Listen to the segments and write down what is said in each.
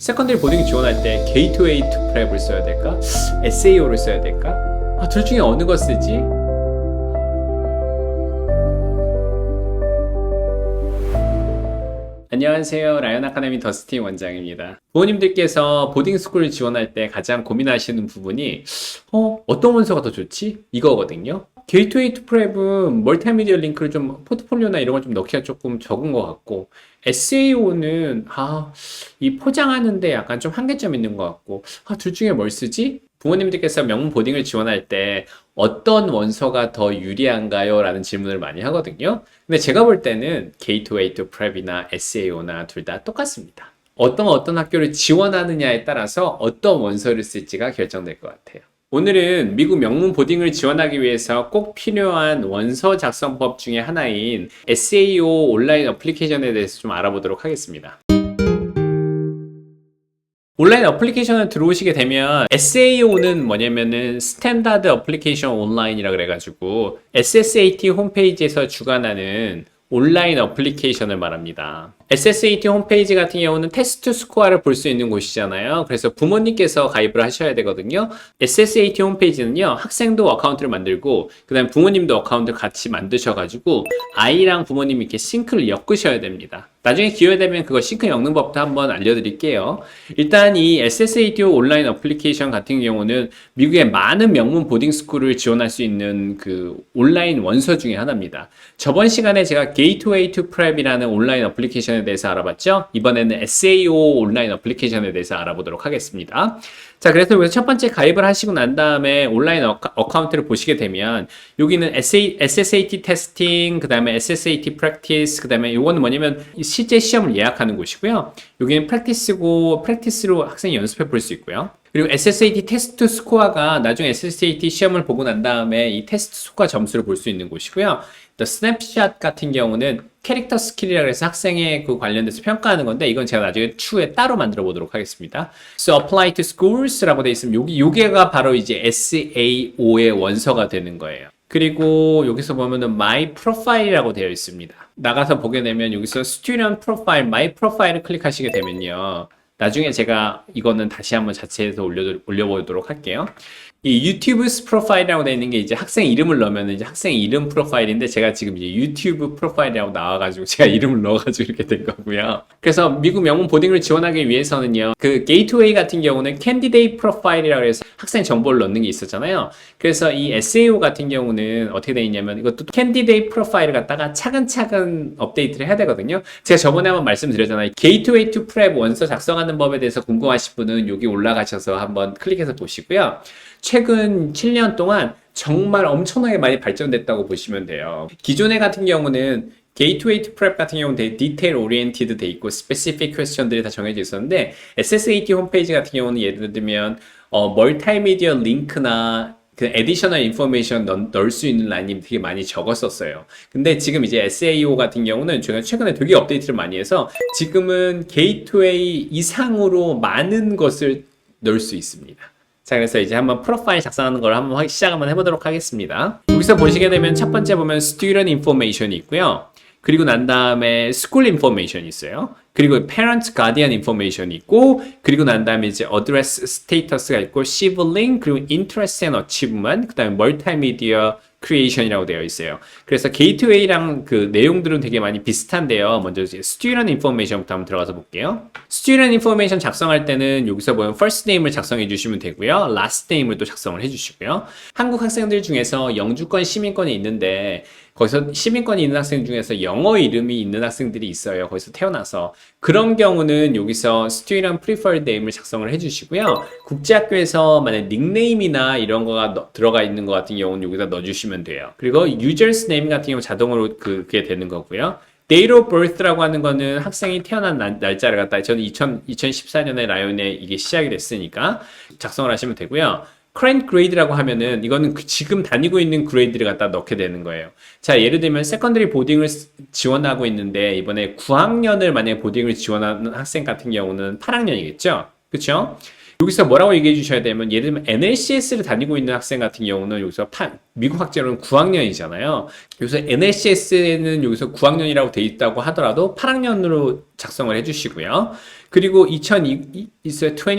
세컨더리 보딩 지원할 때 게이트웨이 투 프랩을 써야 될까? SAO를 써야 될까? 둘 중에 어느 거 쓰지? 안녕하세요. 라이언 아카데미 더스틴 원장입니다. 부모님들께서 보딩스쿨을 지원할 때 가장 고민하시는 부분이 어떤 원서가 더 좋지? 이거거든요. 게이트웨이 투 프랩은 멀티미디어 링크를 좀 포트폴리오나 이런 걸 좀 넣기가 조금 적은 것 같고, SAO는 이 포장하는데 약간 좀 한계점 있는 것 같고, 둘 중에 뭘 쓰지? 부모님들께서 명문 보딩을 지원할 때 어떤 원서가 더 유리한가요? 라는 질문을 많이 하거든요. 근데 제가 볼 때는 게이트웨이 투 프랩이나 SAO나 둘 다 똑같습니다. 어떤 학교를 지원하느냐에 따라서 어떤 원서를 쓸지가 결정될 것 같아요. 오늘은 미국 명문 보딩을 지원하기 위해서 꼭 필요한 원서 작성법 중에 하나인 SAO 온라인 어플리케이션에 대해서 좀 알아보도록 하겠습니다. 온라인 어플리케이션을 들어오시게 되면 SAO는 뭐냐면은 스탠다드 어플리케이션 온라인이라 그래가지고 SSAT 홈페이지에서 주관하는 온라인 어플리케이션을 말합니다. SSAT 홈페이지 같은 경우는 테스트 스코어를 볼 수 있는 곳이잖아요. 그래서 부모님께서 가입을 하셔야 되거든요. SSAT 홈페이지는요, 학생도 어카운트를 만들고 그 다음에 부모님도 어카운트를 같이 만드셔가지고 아이랑 부모님 이렇게 싱크를 엮으셔야 됩니다. 나중에 기회 되면 그거 싱크 엮는 법도 한번 알려드릴게요. 일단 이 SSAT 온라인 어플리케이션 같은 경우는 미국의 많은 명문 보딩스쿨을 지원할 수 있는 그 온라인 원서 중에 하나입니다. 저번 시간에 제가 Gateway to Prep이라는 온라인 어플리케이션에 대해서 알아봤죠? 이번에는 SAO 온라인 어플리케이션에 대해서 알아보도록 하겠습니다. 자, 그래서 여기서 첫 번째 가입을 하시고 난 다음에 온라인 어카운트를 보시게 되면 여기는 SSAT 테스팅, 그 다음에 SSAT 프랙티스, 그 다음에 요거는 뭐냐면 실제 시험을 예약하는 곳이고요. 여기는 프랙티스로 학생이 연습해 볼 수 있고요. 그리고 SSAT 테스트 스코어가 나중에 SSAT 시험을 보고 난 다음에 이 테스트 스코어 점수를 볼 수 있는 곳이고요. 또 스냅샷 같은 경우는 캐릭터 스킬이라고 해서 학생의 그 관련돼서 평가하는 건데, 이건 제가 나중에 추후에 따로 만들어 보도록 하겠습니다. So apply to schools 라고 되어 있으면 요게가 바로 이제 SAO의 원서가 되는 거예요. 그리고 여기서 보면은 My Profile이라고 되어 있습니다. 나가서 보게 되면 여기서 Student Profile, My Profile을 클릭하시게 되면요, 나중에 제가 이거는 다시 한번 자체에서 올려보도록 할게요. 이 유튜브 프로파일이라고 되어 있는 게 이제 학생 이름을 넣으면 이제 학생 이름 프로파일인데, 제가 지금 이제 유튜브 프로파일이라고 나와가지고 제가 이름을 넣어가지고 이렇게 된 거고요. 그래서 미국 명문 보딩을 지원하기 위해서는요, 그 게이트웨이 같은 경우는 캔디데이트 프로파일이라고 해서 학생 정보를 넣는 게 있었잖아요. 그래서 이 SAO 같은 경우는 어떻게 되어 있냐면 이것도 캔디데이트 프로파일을 갖다가 차근차근 업데이트를 해야 되거든요. 제가 저번에 한번 말씀드렸잖아요. 게이트웨이 투 프랩 원서 작성하는 법에 대해서 궁금하신 분은 여기 올라가셔서 한번 클릭해서 보시고요. 최근 7년 동안 정말 엄청나게 많이 발전됐다고 보시면 돼요. 기존에 같은 경우는 게이트웨이 투 프랩 같은 경우는 되게 디테일 오리엔티드 돼 있고 스페시픽 퀘스천들이 다 정해져 있었는데, SSAT 홈페이지 같은 경우는 예를 들면 멀티미디어 링크나 그 에디셔널 인포메이션 넣을 수 있는 라인이 되게 많이 적었었어요. 근데 지금 이제 SAO 같은 경우는 제가 최근에 되게 업데이트를 많이 해서 지금은 게이트웨이 이상으로 많은 것을 넣을 수 있습니다. 자, 그래서 이제 한번 프로파일 작성하는 걸 한번 시작 한번 해보도록 하겠습니다. 여기서 보시게 되면 첫 번째 보면 Student Information이 있고요. 그리고 난 다음에 School Information이 있어요. 그리고 Parent Guardian Information이 있고, 그리고 난 다음에 이제 Address Status가 있고, Sibling, 그리고 Interest and Achievement, 그 다음에 Multimedia Creation이라고 되어 있어요. 그래서 게이트웨이랑 그 내용들은 되게 많이 비슷한데요. 먼저 이제 Student Information부터 한번 들어가서 볼게요. Student Information 작성할 때는 여기서 보면 First Name을 작성해 주시면 되고요. Last Name을 또 작성을 해 주시고요. 한국 학생들 중에서 영주권, 시민권이 있는데 거기서 시민권이 있는 학생 중에서 영어 이름이 있는 학생들이 있어요. 거기서 태어나서. 그런 경우는 여기서 Student Preferred Name을 작성을 해주시고요. 국제학교에서 만약 닉네임이나 이런 거가 들어가 있는 것 같은 경우는 여기다 넣어주시면 돼요. 그리고 User's Name 같은 경우 자동으로 그게 되는 거고요. Date of Birth라고 하는 거는 학생이 태어난 날짜를 갖다, 저는 2014년에 라이온에 이게 시작이 됐으니까 작성을 하시면 되고요. current grade라고 하면은 이거는 지금 다니고 있는 그레이드를 갖다 넣게 되는 거예요. 자, 예를 들면 세컨더리 보딩을 지원하고 있는데 이번에 9학년을 만약에 보딩을 지원하는 학생 같은 경우는 8학년이겠죠? 그쵸? 여기서 뭐라고 얘기해 주셔야 되면 예를 들면 NLCS를 다니고 있는 학생 같은 경우는 여기서 미국 학제로는 9학년이잖아요. 여기서 NLCS는 여기서 9학년이라고 돼 있다고 하더라도 8학년으로 작성을 해주시고요. 그리고 2023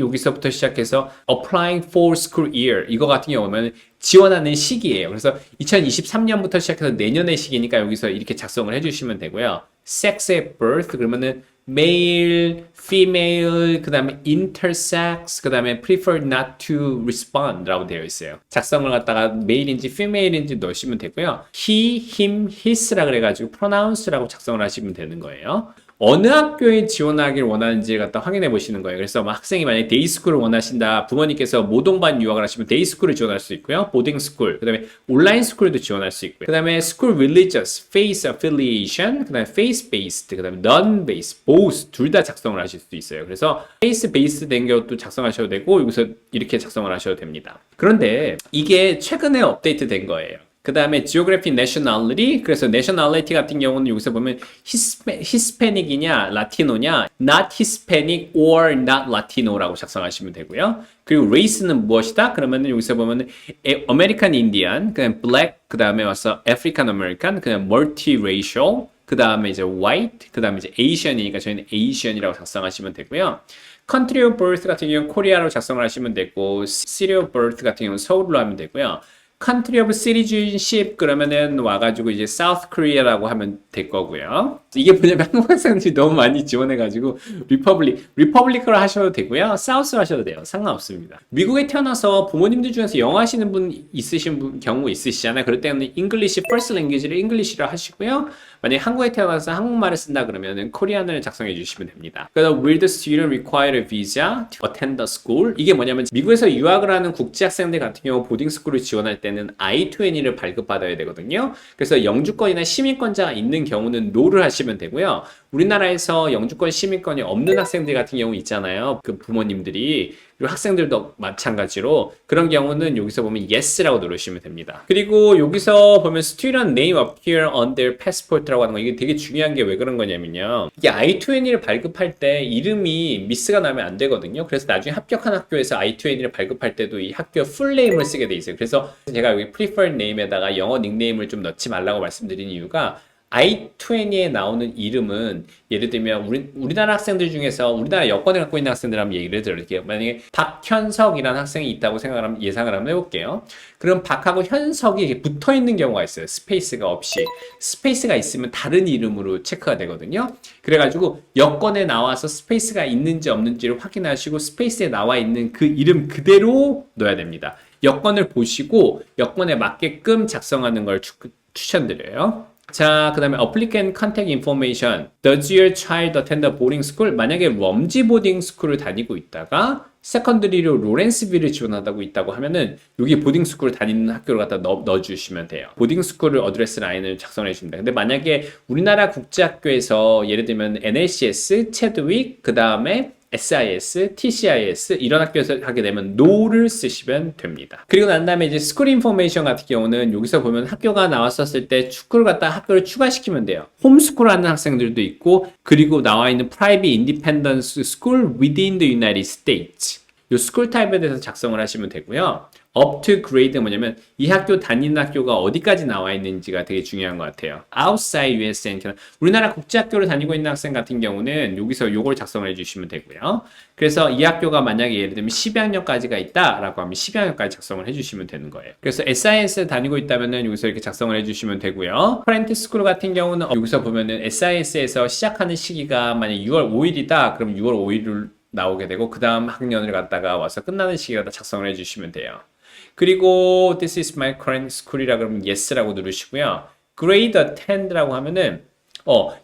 여기서부터 시작해서 applying for school year 이거 같은 경우는 지원하는 시기예요. 그래서 2023년부터 시작해서 내년의 시기니까 여기서 이렇게 작성을 해주시면 되고요. Sex의 birth 그러면은 male, female, 그 다음에 intersex, 그 다음에 prefer not to respond 라고 되어 있어요. 작성을 갖다가 male인지 female인지 넣으시면 되고요. he, him, his라 그래가지고 pronounce라고 작성을 하시면 되는 거예요. 어느 학교에 지원하길 원하는지를 갖다 확인해 보시는 거예요. 그래서 학생이 만약에 데이스쿨을 원하신다. 부모님께서 모동반 유학을 하시면 데이스쿨을 지원할 수 있고요. 보딩스쿨, 그 다음에 온라인 스쿨도 지원할 수 있고요. 그 다음에 school religious, faith affiliation, 그 다음에 faith based, 그 다음에 non-based, both 둘 다 작성을 하실 수 있어요. 그래서 faith based 된 것도 작성하셔도 되고 여기서 이렇게 작성을 하셔도 됩니다. 그런데 이게 최근에 업데이트 된 거예요. 그 다음에 geography nationality 그래서 nationality 같은 경우는 여기서 보면 히스패닉이냐 라티노냐 not Hispanic or not Latino라고 작성하시면 되고요. 그리고 race는 무엇이다? 그러면은 여기서 보면은 American Indian 그다음 black 그 다음에 와서 African American 그다음 multiracial 그 다음에 이제 white 그 다음에 이제 Asian이니까 저희는 Asian이라고 작성하시면 되고요. country of birth 같은 경우는 코리아로 작성을 하시면 되고 city of birth 같은 경우는 서울로 하면 되고요. Country of Citizenship 그러면은 와가지고 이제 South Korea라고 하면 될 거고요. 이게 뭐냐면 한국 학생들이 너무 많이 지원해가지고 리퍼블릭으로 하셔도 되고요. South로 하셔도 돼요. 상관없습니다. 미국에 태어나서 부모님들 중에서 영어 하시는 분 있으신 경우 있으시잖아요. 그럴 때는 English First Language를 English로 하시고요. 만약에 한국에 태어나서 한국말을 쓴다 그러면은 코리안을 작성해 주시면 됩니다. 그래서 will the student require a visa to attend the school? 이게 뭐냐면 미국에서 유학을 하는 국제학생들 같은 경우 보딩스쿨을 지원할 때는 I-20를 발급받아야 되거든요. 그래서 영주권이나 시민권자가 있는 경우는 no를 하시면 되고요. 우리나라에서 영주권 시민권이 없는 학생들 같은 경우 있잖아요. 그 부모님들이 그리고 학생들도 마찬가지로 그런 경우는 여기서 보면 yes라고 누르시면 됩니다. 그리고 여기서 보면 student name appear on their passport라고 하는 거 이게 되게 중요한 게 왜 그런 거냐면요. 이게 I-20를 발급할 때 이름이 미스가 나면 안 되거든요. 그래서 나중에 합격한 학교에서 I-20를 발급할 때도 이 학교 풀 네임을 쓰게 돼 있어요. 그래서 제가 여기 preferred name에다가 영어 닉네임을 좀 넣지 말라고 말씀드린 이유가 I-20에 나오는 이름은 예를 들면 우리나라 학생들 중에서 우리나라 여권을 갖고 있는 학생들 한번 얘기를 드릴게요. 만약에 박현석이라는 학생이 있다고 예상을 한번 해볼게요. 그럼 박하고 현석이 붙어 있는 경우가 있어요. 스페이스가 없이. 스페이스가 있으면 다른 이름으로 체크가 되거든요. 그래가지고 여권에 나와서 스페이스가 있는지 없는지를 확인하시고 스페이스에 나와 있는 그 이름 그대로 넣어야 됩니다. 여권을 보시고 여권에 맞게끔 작성하는 걸 추천드려요. 자, 그 다음에 applicant contact information. Does your child attend a boarding school? 만약에 럼지 보딩 스쿨을 다니고 있다가 세컨드리로 로렌스빌을 지원하다고 있다고 하면은 여기 보딩 스쿨을 다니는 학교를 갖다 넣어주시면 돼요. 보딩 스쿨을 어드레스 라인을 작성해 줍니다. 근데 만약에 우리나라 국제학교에서 예를 들면 NLCS, 체드윅, 그 다음에 SIS, TCIS 이런 학교에서 하게 되면 no를 쓰시면 됩니다. 그리고 난 다음에 이제 스쿨 인포메이션 같은 경우는 여기서 보면 학교가 나왔었을 때 축구를 갖다 학교를 추가시키면 돼요. 홈스쿨 하는 학생들도 있고 그리고 나와 있는 private independent school within the United States 이 스쿨 타입에 대해서 작성을 하시면 되고요. up to grade 뭐냐면 이 학교 다니는 학교가 어디까지 나와 있는지가 되게 중요한 것 같아요. outside USN 우리나라 국제학교를 다니고 있는 학생 같은 경우는 여기서 요걸 작성을 해주시면 되고요. 그래서 이 학교가 만약에 예를 들면 12학년까지가 있다라고 하면 12학년까지 작성을 해주시면 되는 거예요. 그래서 SIS 다니고 있다면은 여기서 이렇게 작성을 해주시면 되고요. 프렌티 스쿨 같은 경우는 여기서 보면은 SIS에서 시작하는 시기가 만약 6월 5일이다 그럼 6월 5일을 나오게 되고 그 다음 학년을 갖다가 와서 끝나는 시기를 작성을 해주시면 돼요. 그리고 this is my current school이라 그러면 yes라고 누르시고요. grade attend라고 하면은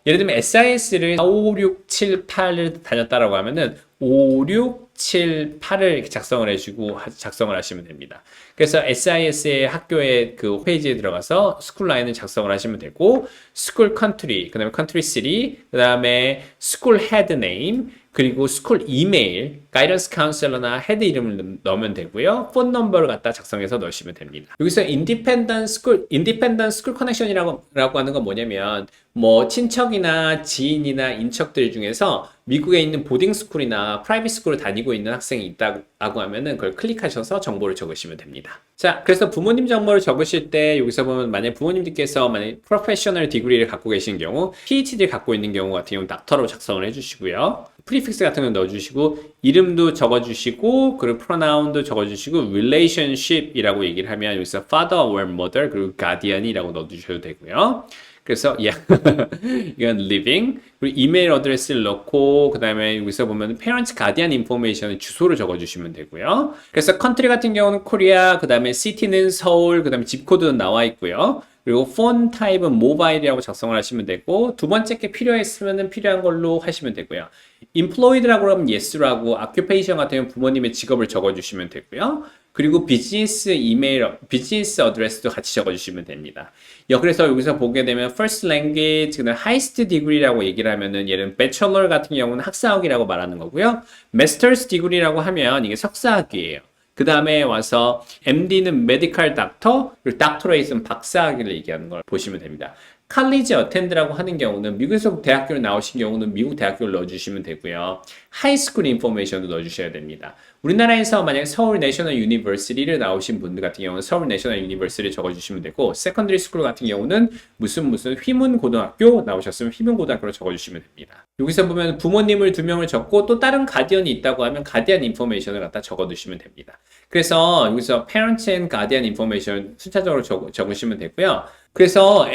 예를 들면 SIS를 5, 6, 7, 8을 다녔다라고 하면은 5, 6, 7, 8을 이렇게 작성을 해주고 작성을 하시면 됩니다. 그래서 SIS의 학교의 그 페이지에 들어가서 스쿨 라인을 작성을 하시면 되고 스쿨 컨트리, 그 다음에 컨트리 시리, 그 다음에 스쿨 헤드 네임, 그리고 스쿨 이메일, 가이던스 카운셀러나 헤드 이름을 넣으면 되고요. 폰 넘버를 갖다 작성해서 넣으시면 됩니다. 여기서 인디펜던트 스쿨 커넥션이라고 하는 건 뭐냐면 뭐 친척이나 지인이나 인척들 중에서 미국에 있는 보딩스쿨이나 프라이빗 스쿨을 다니고 있는 학생이 있다고 하면은 그걸 클릭하셔서 정보를 적으시면 됩니다. 자, 그래서 부모님 정보를 적으실 때 여기서 보면 만약 부모님들께서 만약 프로페셔널 디그리를 갖고 계신 경우, PhD를 갖고 있는 경우 같은 경우는 닥터로 작성을 해주시고요. 프리픽스 같은 거 넣어주시고 이름도 적어주시고 그리고 pronoun도 적어주시고 relationship이라고 얘기를 하면 여기서 father or mother 그리고 guardian이라고 넣어주셔도 되고요. 그래서 이건 living 그리고 이메일 어드레스를 넣고 그 다음에 여기서 보면 parents guardian information 주소를 적어주시면 되고요. 그래서 country 같은 경우는 코리아 그 다음에 city는 서울 그 다음에 집 코드는 나와 있고요. 그리고 폰 타입은 모바일이라고 작성을 하시면 되고 두 번째 게 필요했으면 필요한 걸로 하시면 되고요. employed라고 하면 yes라고 occupation 같은 경우는 부모님의 직업을 적어주시면 되고요. 그리고 비즈니스 이메일, 비즈니스 어드레스도 같이 적어주시면 됩니다. 그래서 여기서 보게 되면 first language, 그다음 highest degree라고 얘기를 하면은 얘는 bachelor 같은 경우는 학사학위라고 말하는 거고요. master's degree라고 하면 이게 석사학위예요. 그 다음에 와서 MD는 medical doctor, 그리고 doctorate는 박사학위를 얘기하는 걸 보시면 됩니다. 칼리지 어텐드라고 하는 경우는 미국에서 대학교를 나오신 경우는 미국 대학교를 넣어주시면 되고요. 하이스쿨 인포메이션도 넣어주셔야 됩니다. 우리나라에서 만약 서울 내셔널 유니버시티를 나오신 분들 같은 경우는 서울 내셔널 유니버시티를 적어주시면 되고 세컨더리 스쿨 같은 경우는 무슨 휘문 고등학교 나오셨으면 휘문 고등학교로 적어주시면 됩니다. 여기서 보면 부모님을 2명을 적고 또 다른 가디언이 있다고 하면 가디언 인포메이션을 갖다 적어두시면 됩니다. 그래서 여기서 parents and guardian information 순차적으로 적으시면 되고요. 그래서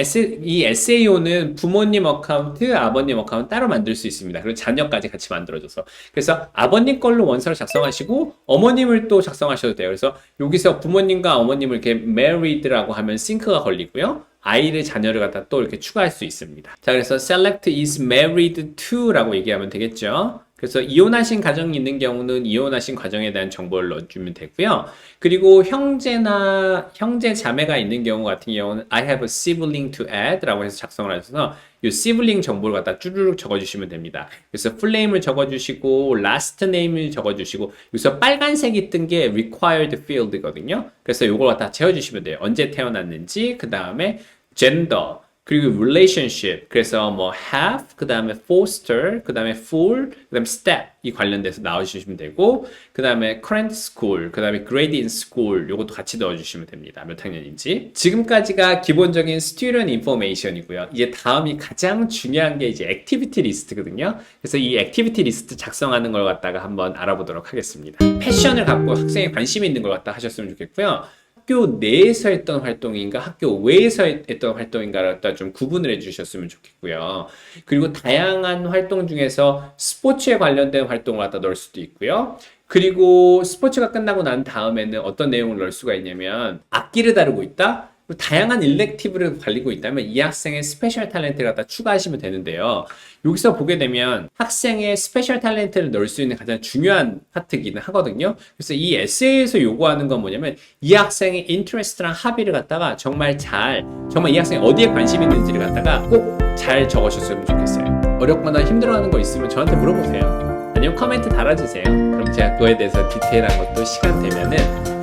이 SAO는 부모님 어카운트, 아버님 어카운트 따로 만들 수 있습니다. 그리고 자녀까지 같이 만들어줘서. 그래서 아버님 걸로 원서를 작성하시고 어머님을 또 작성하셔도 돼요. 그래서 여기서 부모님과 어머님을 이렇게 married라고 하면 싱크가 걸리고요. 아이를, 자녀를 갖다 또 이렇게 추가할 수 있습니다. 자, 그래서 select is married to 라고 얘기하면 되겠죠. 그래서 이혼하신 가정이 있는 경우는 이혼하신 가정에 대한 정보를 넣어주면 되고요. 그리고 형제 자매가 있는 경우 같은 경우는 I have a sibling to add 라고 해서 작성을 하셔서 이 sibling 정보를 갖다 쭈르륵 적어주시면 됩니다. 그래서 fullname을 적어주시고 last name을 적어주시고 여기서 빨간색이 뜬 게 required field거든요. 그래서 이걸 갖다 채워주시면 돼요. 언제 태어났는지, 그 다음에 gender, 그리고 relationship, 그래서 뭐 have, 그 다음에 foster, 그 다음에 full, 그 다음에 step 이 관련돼서 넣어주시면 되고 그 다음에 current school, 그 다음에 grade in school 요것도 같이 넣어주시면 됩니다. 몇 학년인지. 지금까지가 기본적인 student information이고요. 이제 다음이 가장 중요한 게 이제 activity list거든요. 그래서 이 activity list 작성하는 걸 갖다가 한번 알아보도록 하겠습니다. 패션을 갖고 학생이 관심이 있는 걸 갖다 하셨으면 좋겠고요. 학교 내에서 했던 활동인가 학교 외에서 했던 활동인가를 갖다 좀 구분을 해 주셨으면 좋겠고요. 그리고 다양한 활동 중에서 스포츠에 관련된 활동을 갖다 넣을 수도 있고요. 그리고 스포츠가 끝나고 난 다음에는 어떤 내용을 넣을 수가 있냐면 악기를 다루고 있다? 다양한 일렉티브를 달리고 있다면 이 학생의 스페셜 탤런트를 갖다 추가하시면 되는데요. 여기서 보게 되면 학생의 스페셜 탤런트를 넣을 수 있는 가장 중요한 파트이기는 하거든요. 그래서 이 에세이에서 요구하는 건 뭐냐면 이 학생의 인트레스트랑 합의를 갖다가 정말 이 학생이 어디에 관심이 있는지를 갖다가 꼭 잘 적으셨으면 좋겠어요. 어렵거나 힘들어하는 거 있으면 저한테 물어보세요. 아니면 코멘트 달아주세요. 그럼 제가 그거에 대해서 디테일한 것도 시간 되면은